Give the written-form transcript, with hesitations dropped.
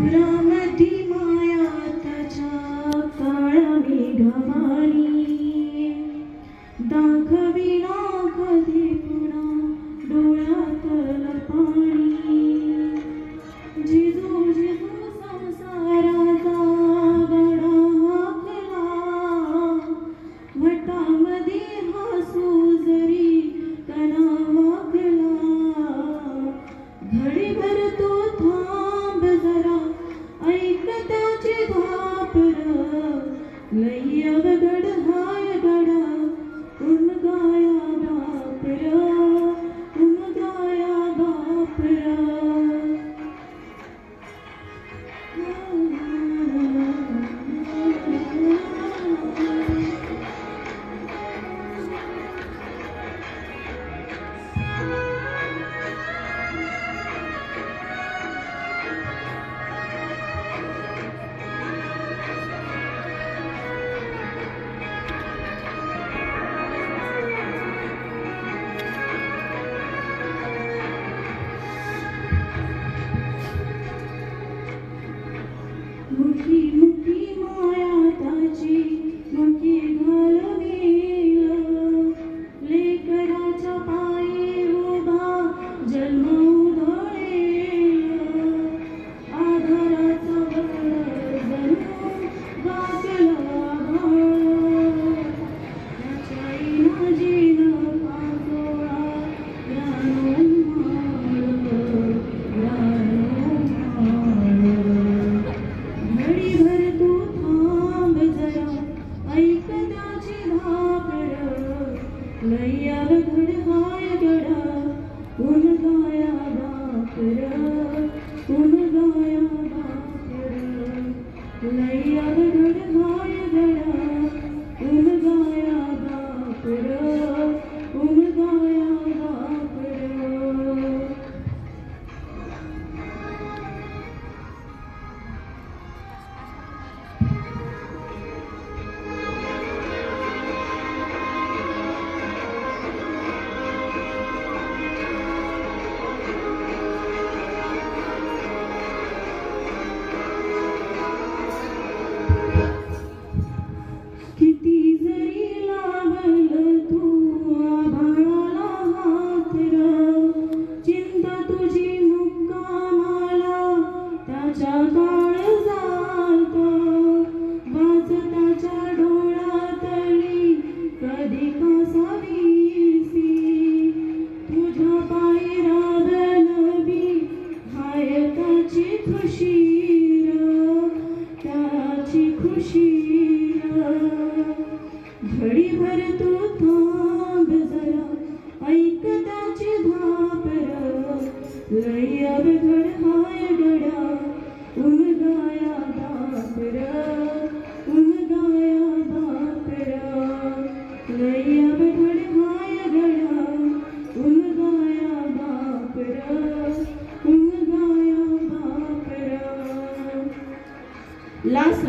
पुरामध्ये माया त्याच्या काळा मेघवाणी दाखविना कधी पुन्हा डोळ्यातल पाणी जिजू जिजू संसाराचा गडा हाकला वटामध्ये हसू जरी कणा वाकला घडीभर तो थांब जरा ऐक त्याची धापर लई अवघड हाय गडा उमगाया बापरा उमगाया बापरा मुठी मुठी माया त्याची मुठी घालवेल लेकराच्या पायी उभा जन्म उधळेल आधाराचा वड जणू गाजला त्याच्या इनाजीन पाचोळा घडीभर तू थांब जरा ऐक त्याची धाकर लई अवघड हाय गडा उमगाया बापरा उमगाया बापरा लई अवघड हाय गडा उमगाया बापरा उमगाया बापरा किती जरी लावलं तू आभाळाला हात र चिंता तुझी मुक्कामाला त्याच्या काळजात वाच त्याच्या डोळ्यातली कधी कासावीसी तुझ्या पायी राबनबी हाय त्याची खुशी त्याची खुशी घडीभर तू थांब जरा ऐक त्याची धापर लई अवघड हाय गडा उमगाया बापरा उमगाया बापरा लई अवघड हाय गडा उमगाया बापरा उमगाया बापरा लास्ट